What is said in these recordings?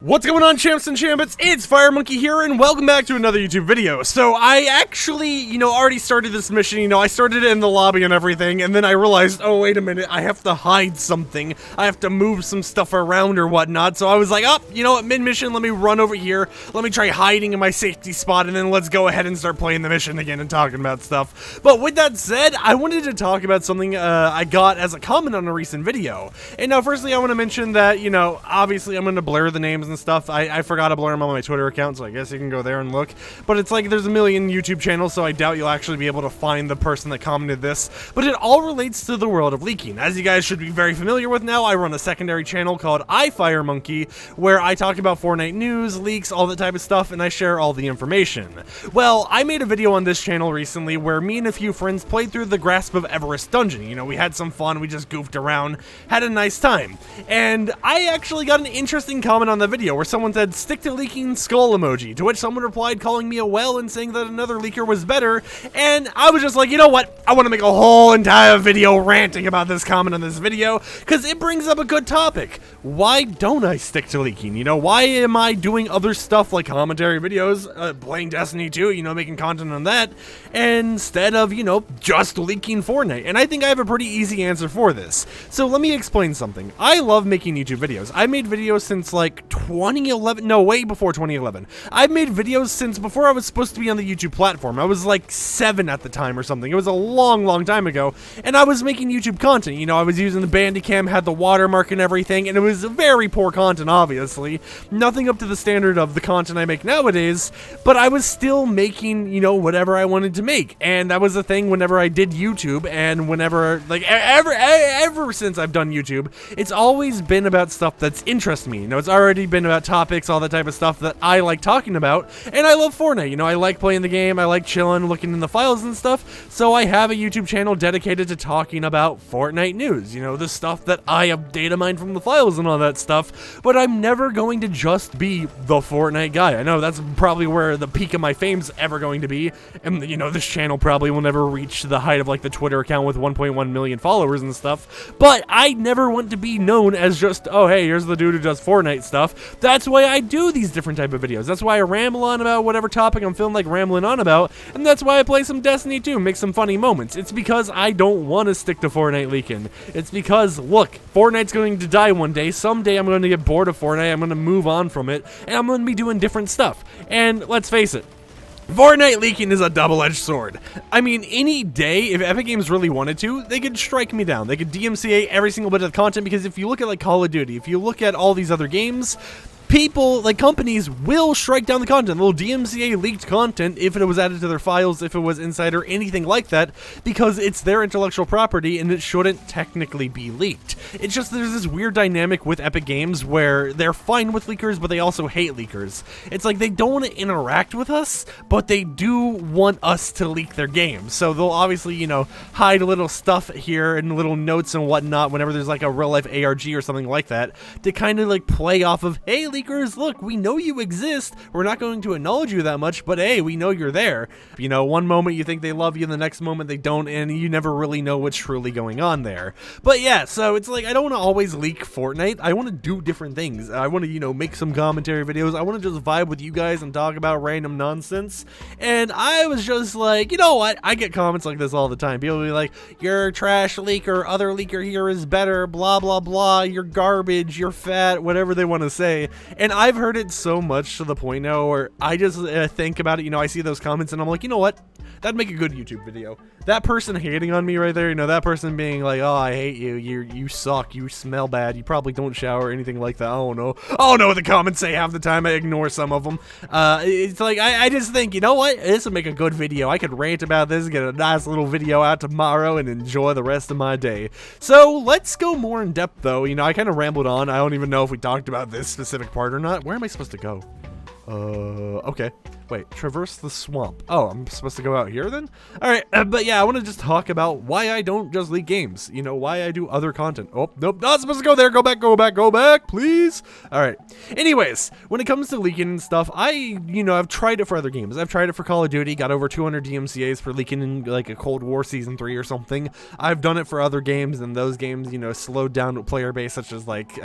What's going on, champs and champions? It's FireMonkey here, and welcome back to another YouTube video. So I actually, already started this mission. I started it in the lobby and everything, and then I realized, oh, wait a minute, I have to hide something. I have to move some stuff around or whatnot. So I was like, oh, you know what, mid-mission, let me run over here. Let me try hiding in my safety spot, and then let's go ahead and start playing the mission again and talking about stuff. But with that said, I wanted to talk about something I got as a comment on a recent video. And now, firstly, I want to mention that, obviously I'm going to blur the names and stuff. I forgot to blur them on my Twitter account, so I guess you can go there and look. But it's like there's a million YouTube channels, so I doubt you'll actually be able to find the person that commented this. But it all relates to the world of leaking. As you guys should be very familiar with now, I run a secondary channel called FireMonkey, where I talk about Fortnite news, leaks, all that type of stuff, and I share all the information. Well, I made a video on this channel recently where me and a few friends played through the Grasp of Everest dungeon. We had some fun, we just goofed around, had a nice time. And I actually got an interesting comment on the video where someone said, "Stick to leaking skull emoji," to which someone replied calling me a whale and saying that another leaker was better, and I was just like, you know what, I want to make a whole entire video ranting about this comment on this video, because it brings up a good topic. Why don't I stick to leaking? Why am I doing other stuff like commentary videos, playing Destiny 2, making content on that, instead of, just leaking Fortnite? And I think I have a pretty easy answer for this. So let me explain something. I love making YouTube videos. I made videos since like 2011, no, way before 2011. I've made videos since before I was supposed to be on the YouTube platform. I was like 7 at the time or something. It was a long time ago, and I was making YouTube content. I was using the Bandicam, had the watermark and everything, and it was very poor content, obviously. Nothing up to the standard of the content I make nowadays, but I was still making, whatever I wanted to make. And that was the thing whenever I did YouTube, and whenever, like, ever since I've done YouTube, it's always been about stuff that's interested me. It's already been about topics, all that type of stuff that I like talking about, and I love Fortnite. I like playing the game, I like chilling, looking in the files and stuff, so I have a YouTube channel dedicated to talking about Fortnite news, the stuff that I have data mined from the files and all that stuff, but I'm never going to just be the Fortnite guy. I know that's probably where the peak of my fame's ever going to be, and, this channel probably will never reach the height of, like, the Twitter account with 1.1 million followers and stuff, but I never want to be known as just, oh, hey, here's the dude who does Fortnite stuff. That's why I do these different type of videos. That's why I ramble on about whatever topic I'm feeling like rambling on about, and that's why I play some Destiny 2, make some funny moments. It's because I don't want to stick to Fortnite leaking. It's because, look, Fortnite's going to die one day. Someday I'm going to get bored of Fortnite, I'm going to move on from it, and I'm going to be doing different stuff. And let's face it, Fortnite leaking is a double-edged sword. I mean, any day, if Epic Games really wanted to, they could strike me down. They could DMCA every single bit of the content, because if you look at, like, Call of Duty, if you look at all these other games, people, like companies, will strike down the content. They'll DMCA leaked content if it was added to their files, if it was insider, anything like that, because it's their intellectual property and it shouldn't technically be leaked. It's just there's this weird dynamic with Epic Games where they're fine with leakers, but they also hate leakers. It's like they don't want to interact with us, but they do want us to leak their games. So they'll obviously, hide little stuff here and little notes and whatnot whenever there's like a real-life ARG or something like that to kind of like play off of, hey, leakers, look, we know you exist. We're not going to acknowledge you that much, but hey, we know you're there. One moment you think they love you, the next moment they don't, and you never really know what's truly going on there. But yeah, so it's like I don't want to always leak Fortnite. I want to do different things. I want to, make some commentary videos. I want to just vibe with you guys and talk about random nonsense. And I was just like, you know what? I get comments like this all the time. People will be like, "You're trash leaker, other leaker here is better, blah, blah, blah, you're garbage, you're fat," whatever they want to say. And I've heard it so much to the point now where I just think about it, I see those comments and I'm like, you know what? That'd make a good YouTube video. That person hating on me right there, that person being like, "Oh, I hate you, you suck, you smell bad, you probably don't shower," or anything like that. I don't know what the comments say half the time. I ignore some of them. It's like, I just think, you know what? This would make a good video. I could rant about this, get a nice little video out tomorrow, and enjoy the rest of my day. So let's go more in depth, though. I kind of rambled on. I don't even know if we talked about this specific part or not. Where am I supposed to go? Okay. Wait, traverse the swamp. Oh, I'm supposed to go out here then? Alright, but yeah, I want to just talk about why I don't just leak games. Why I do other content. Oh, nope, not supposed to go there. Go back, please. Alright. Anyways, when it comes to leaking and stuff, I've tried it for other games. I've tried it for Call of Duty, got over 200 DMCAs for leaking in, like, a Cold War Season 3 or something. I've done it for other games, and those games, slowed down player base, such as, like,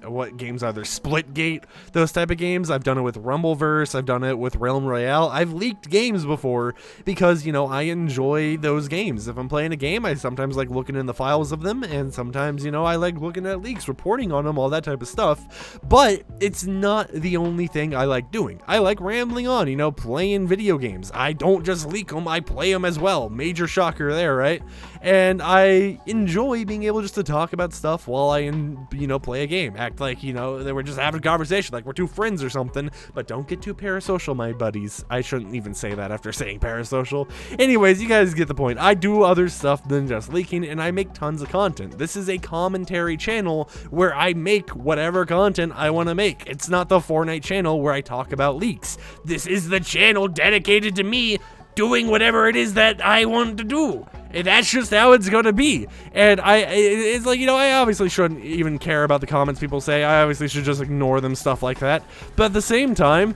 what games are there? Splitgate, those type of games. I've done it with Rumbleverse. I've done it with Realm Royale. I've leaked games before because, you know, I enjoy those games. If I'm playing a game, I sometimes like looking in the files of them, and sometimes, you know, I like looking at leaks, reporting on them, all that type of stuff. But it's not the only thing I like doing. I like rambling on, you know, playing video games. I don't just leak them, I play them as well. Major shocker there, right? And I enjoy being able just to talk about stuff while I, you know, play a game. Act like, you know, that we're just having a conversation, like we're two friends or something. But don't get too parasocial, my buddies. I shouldn't even say that after saying parasocial. Anyways, you guys get the point. I do other stuff than just leaking, and I make tons of content. This is a commentary channel where I make whatever content I want to make. It's not the Fortnite channel where I talk about leaks. This is the channel dedicated to me doing whatever it is that I want to do. And that's just how it's gonna be. And it's like, you know, I obviously shouldn't even care about the comments people say. I obviously should just ignore them, stuff like that. But at the same time,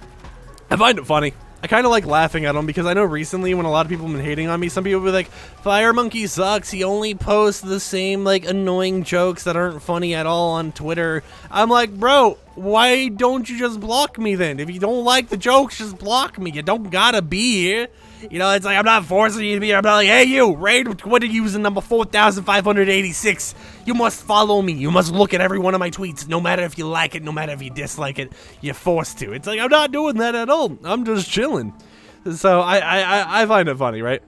I find it funny. I kind of like laughing at them because I know recently when a lot of people have been hating on me, some people will be like, FireMonkey sucks, he only posts the same like annoying jokes that aren't funny at all on Twitter. I'm like, bro, why don't you just block me then? If you don't like the jokes, just block me. You don't gotta be here. You know, it's like, I'm not forcing you to be here. I'm not like, hey you, raid Twitter user number 4,586. You must follow me. You must look at every one of my tweets, no matter if you like it, no matter if you dislike it. You're forced to. It's like, I'm not doing that at all. I'm just chilling. So I find it funny, right?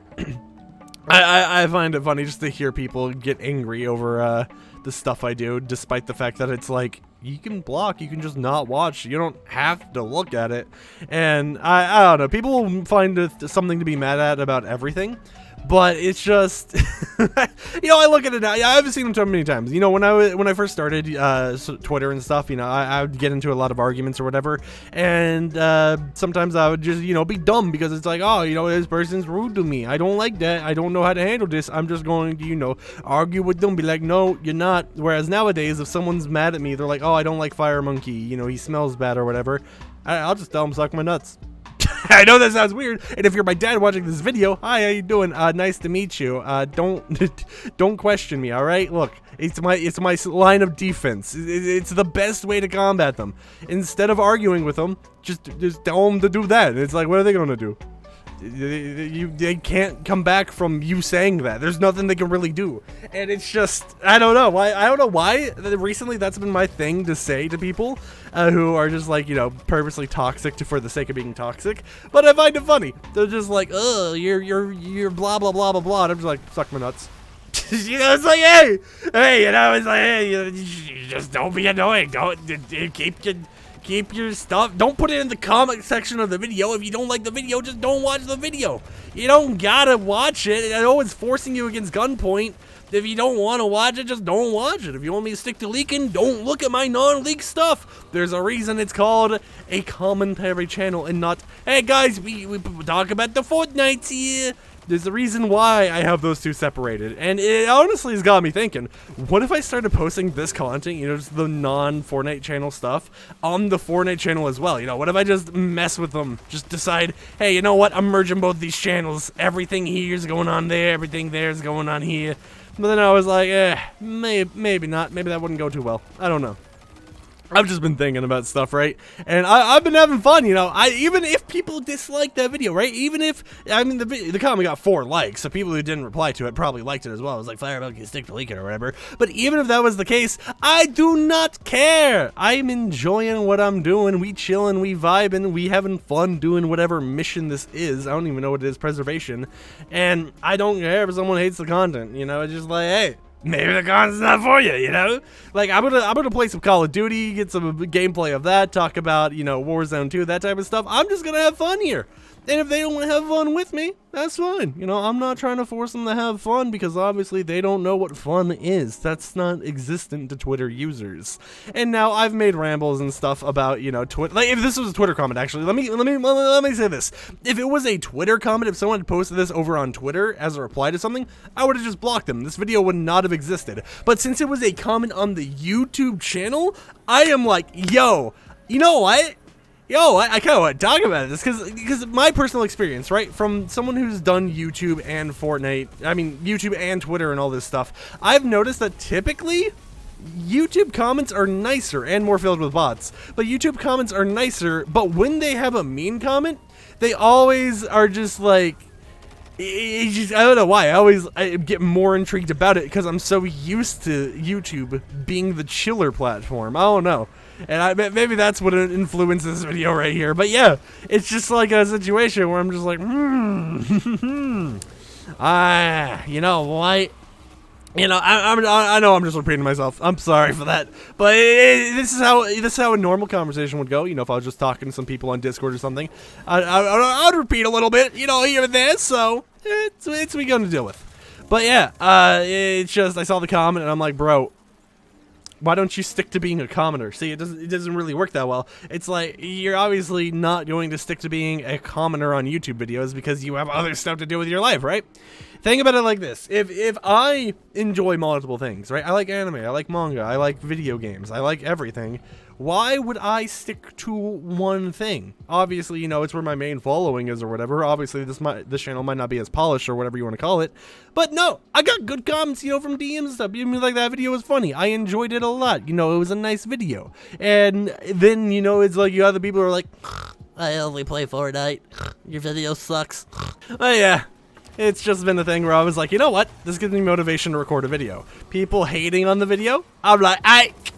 I find it funny just to hear people get angry over the stuff I do, despite the fact that it's like, you can block, you can just not watch, you don't have to look at it. And I don't know, people will find something to be mad at about everything, but it's just, you know, I look at it now, I've seen them so many times, you know, when I first started Twitter and stuff, you know, I would get into a lot of arguments or whatever, and sometimes I would just, you know, be dumb because it's like, oh, you know, this person's rude to me, I don't like that, I don't know how to handle this, I'm just going to, you know, argue with them, be like, no, you're not. Whereas nowadays, if someone's mad at me, they're like, oh, I don't like FireMonkey, you know, he smells bad or whatever, I'll just tell him suck my nuts. I know that sounds weird, and if you're my dad watching this video, hi, how you doing? Nice to meet you. Don't question me, all right? Look, it's my line of defense. It's the best way to combat them. Instead of arguing with them, just tell them to do that. It's like, what are they gonna do? They can't come back from you saying that. There's nothing they can really do, and it's just, I don't know why recently that's been my thing to say to people who are just like, you know, purposely toxic for the sake of being toxic. But I find it funny. They're just like, oh, you're blah blah blah blah blah, and I'm just like, suck my nuts. You know, it's like, hey, you know, it's like, hey, you just don't be annoying. Don't keep your stuff. Don't put it in the comment section of the video. If you don't like the video, just don't watch the video. You don't gotta watch it. I know it's forcing you against gunpoint. If you don't want to watch it, just don't watch it. If you want me to stick to leaking, don't look at my non-leak stuff. There's a reason it's called a commentary channel and not, hey guys, we talk about the Fortnite here. There's a reason why I have those two separated, and it honestly has got me thinking, what if I started posting this content, you know, just the non-Fortnite channel stuff, on the Fortnite channel as well? You know, what if I just mess with them, just decide, hey, you know what, I'm merging both these channels, everything here's going on there, everything there's going on here. But then I was like, maybe not, maybe that wouldn't go too well, I don't know. I've just been thinking about stuff, right? And I've been having fun, you know. Even if people dislike that video, right? Even if, I mean, the comment got 4 likes, so people who didn't reply to it probably liked it as well. It was like, FireMonkey, stick to leaking or whatever. But even if that was the case, I do not care. I'm enjoying what I'm doing. We chilling, we vibing, we having fun doing whatever mission this is. I don't even know what it is, preservation. And I don't care if someone hates the content, you know. It's just like, hey, maybe the content's not for you, you know? Like, I'm gonna play some Call of Duty, get some gameplay of that, talk about, you know, Warzone 2, that type of stuff. I'm just gonna have fun here. And if they don't want to have fun with me, that's fine. You know, I'm not trying to force them to have fun because obviously they don't know what fun is. That's not existent to Twitter users. And now I've made rambles and stuff about, you know, Twitter. Like, if this was a Twitter comment, actually, let me say this. If it was a Twitter comment, if someone had posted this over on Twitter as a reply to something, I would have just blocked them. This video would not have existed. But since it was a comment on the YouTube channel, I am like, yo, you know what? Yo, I kind of want to talk about this because my personal experience, right, from someone who's done YouTube and Fortnite, I mean, YouTube and Twitter and all this stuff, I've noticed that typically YouTube comments are nicer and more filled with bots, but YouTube comments are nicer, but when they have a mean comment, they always are just like, I don't know why. I get more intrigued about it because I'm so used to YouTube being the chiller platform. I don't know. And maybe that's what influenced this video right here. But yeah, it's just like a situation where I'm just like, you know what? You know, I know I'm just repeating myself. I'm sorry for that, but this is how a normal conversation would go. You know, if I was just talking to some people on Discord or something, I'd repeat a little bit. You know, here and there. So it's what we're gonna deal with. But yeah, it's just I saw the comment and I'm like, bro, why don't you stick to being a commenter? See, it doesn't really work that well. It's like you're obviously not going to stick to being a commenter on YouTube videos because you have other stuff to do with your life, right? Think about it like this. If I enjoy multiple things, right? I like anime, I like manga, I like video games, I like everything. Why would I stick to one thing? Obviously, you know, it's where my main following is or whatever. Obviously, this channel might not be as polished or whatever you want to call it. But no, I got good comments, you know, from DMs and stuff. You mean like that video was funny. I enjoyed it a lot. You know, it was a nice video. And then, you know, it's like you other people are like, I only play Fortnite. Your video sucks. Oh yeah. It's just been a thing where I was like, you know what? This gives me motivation to record a video. People hating on the video, I'm like,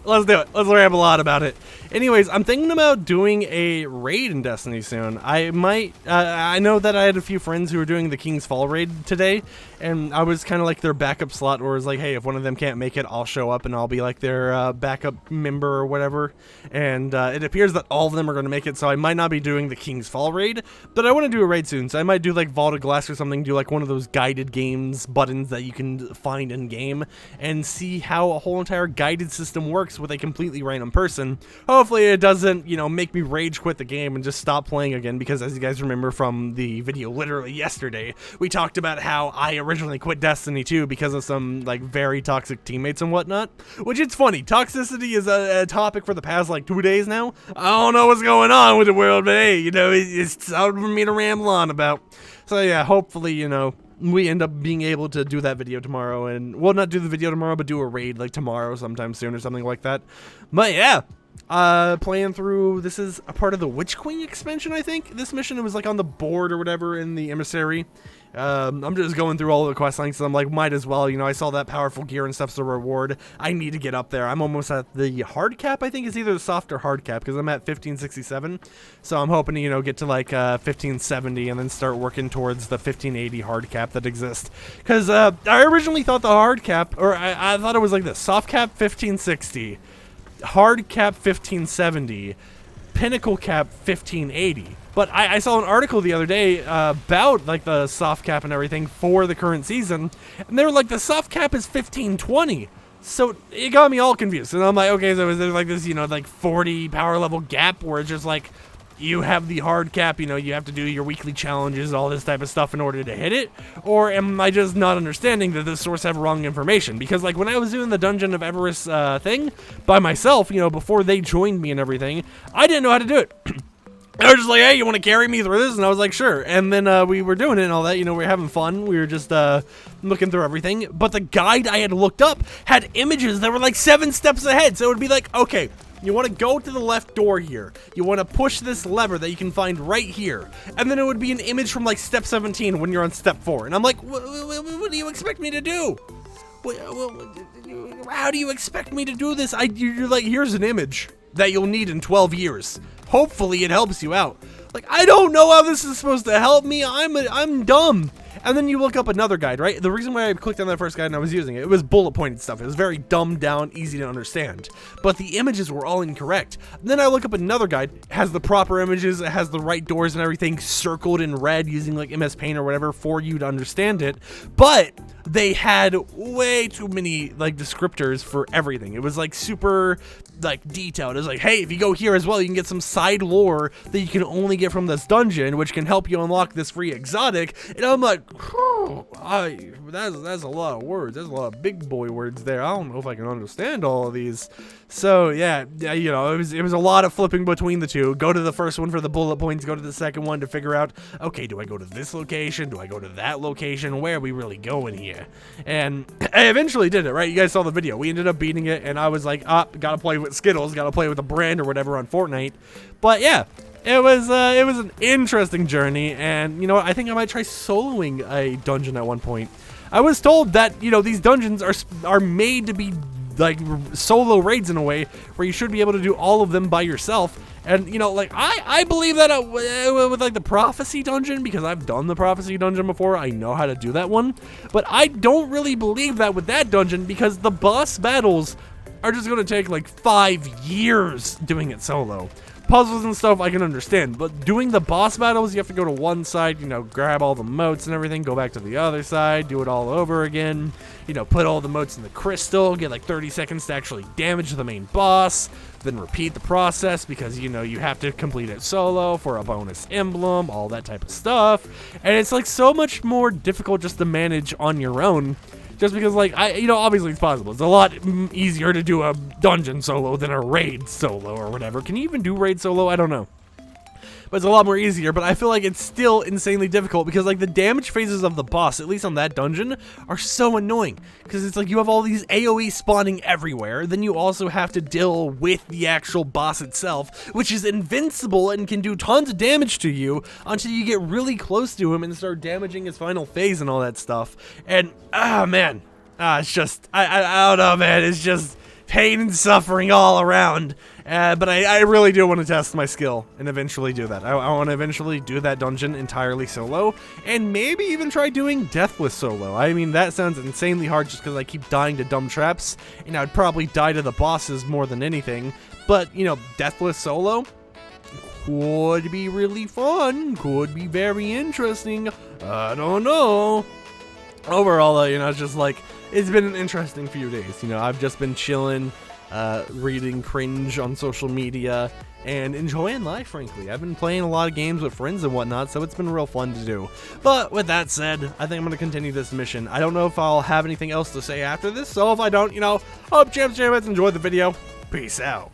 let's do it. Let's ramble on about it. Anyways, I'm thinking about doing a raid in Destiny soon. I might, I know that I had a few friends who were doing the King's Fall raid today, and I was kind of like their backup slot where it was like, hey, if one of them can't make it, I'll show up and I'll be like their backup member or whatever. And it appears that all of them are going to make it, so I might not be doing the King's Fall raid, but I want to do a raid soon, so I might do like Vault of Glass or something, do like one of those guided games buttons that you can find in game, and see how a whole entire guided system works with a completely random person. Hopefully it doesn't, you know, make me rage quit the game and just stop playing again, because as you guys remember from the video literally yesterday, we talked about how I originally quit Destiny 2 because of some like very toxic teammates and whatnot, which it's funny. Toxicity is a topic for the past like 2 days now. I don't know what's going on with the world, but hey, you know, it's something for me to ramble on about. So yeah, hopefully, you know, we end up being able to do that video tomorrow, and well, not do the video tomorrow, but do a raid like tomorrow sometime soon or something like that. But yeah, playing through, this is a part of the Witch Queen expansion, I think. This mission, it was like on the board or whatever in the emissary. I'm just going through all the quest lines, so I'm like, might as well, you know, I saw that powerful gear and stuff's a reward. I need to get up there. I'm almost at the hard cap, I think it's either the soft or hard cap, because I'm at 1567. So I'm hoping to, you know, get to like 1570 and then start working towards the 1580 hard cap that exists. Because I originally thought the hard cap, or I thought it was like this, soft cap 1560, hard cap 1570, pinnacle cap 1580. But I saw an article the other day about like the soft cap and everything for the current season, and they were like, the soft cap is 1520. So it got me all confused, and I'm like, okay, so is there like this, you know, like 40 power level gap where it's just like you have the hard cap, you know, you have to do your weekly challenges, all this type of stuff in order to hit it? Or am I just not understanding that the source have wrong information? Because like when I was doing the Dungeon of Everest thing by myself, you know, before they joined me and everything, I didn't know how to do it. They were just like, hey, you want to carry me through this? And I was like, sure. And then we were doing it and all that, you know, we were having fun. We were just looking through everything. But the guide I had looked up had images that were like 7 steps ahead. So it would be like, okay, you want to go to the left door here. You want to push this lever that you can find right here. And then it would be an image from like step 17 when you're on step 4. And I'm like, what do you expect me to do? How do you expect me to do this? You're like, here's an image that you'll need in 12 years. Hopefully it helps you out. Like, I don't know how this is supposed to help me. I'm dumb. And then you look up another guide, right? The reason why I clicked on that first guide and I was using it, it was bullet pointed stuff. It was very dumbed down, easy to understand. But the images were all incorrect. And then I look up another guide, it has the proper images, it has the right doors and everything circled in red using like MS Paint or whatever for you to understand it. But they had way too many like descriptors for everything. It was like super like detailed. It was like, hey, if you go here as well, you can get some side lore that you can only get from this dungeon, which can help you unlock this free exotic. And I'm like, That's a lot of words. That's a lot of big boy words there. I don't know if I can understand all of these. So yeah, you know, it was a lot of flipping between the two. Go to the first one for the bullet points. Go to the second one to figure out, okay, do I go to this location? Do I go to that location? Where are we really going here? And I eventually did it, right? You guys saw the video. We ended up beating it, and I was like, gotta play with Skittles, gotta play with the brand or whatever on Fortnite. But yeah. It was an interesting journey, and you know what? I think I might try soloing a dungeon at one point. I was told that, you know, these dungeons are made to be like solo raids in a way where you should be able to do all of them by yourself. And you know, like I believe that with like the prophecy dungeon, because I've done the prophecy dungeon before. I know how to do that one, but I don't really believe that with that dungeon because the boss battles are just gonna take like 5 years doing it solo. Puzzles and stuff I can understand, but doing the boss battles, you have to go to one side, you know, grab all the motes and everything, go back to the other side, do it all over again, you know, put all the motes in the crystal, get like 30 seconds to actually damage the main boss, then repeat the process because, you know, you have to complete it solo for a bonus emblem, all that type of stuff, and it's like so much more difficult just to manage on your own. Just because, like, you know, obviously it's possible. It's a lot easier to do a dungeon solo than a raid solo or whatever. Can you even do raid solo? I don't know. But it's a lot more easier, but I feel like it's still insanely difficult because, like, the damage phases of the boss, at least on that dungeon, are so annoying. Because it's like you have all these AoE spawning everywhere, then you also have to deal with the actual boss itself, which is invincible and can do tons of damage to you until you get really close to him and start damaging his final phase and all that stuff. And, man, it's just, I don't know, man, it's just pain and suffering all around. But I really do want to test my skill and eventually do that. I want to eventually do that dungeon entirely solo and maybe even try doing deathless solo. I mean, that sounds insanely hard just because I keep dying to dumb traps and I'd probably die to the bosses more than anything. But, you know, deathless solo could be really fun, could be very interesting. I don't know. Overall, though, you know, it's just like, it's been an interesting few days. You know, I've just been chilling, reading cringe on social media, and enjoying life, frankly. I've been playing a lot of games with friends and whatnot, so it's been real fun to do. But with that said, I think I'm going to continue this mission. I don't know if I'll have anything else to say after this, so if I don't, you know, hope champs enjoy the video. Peace out.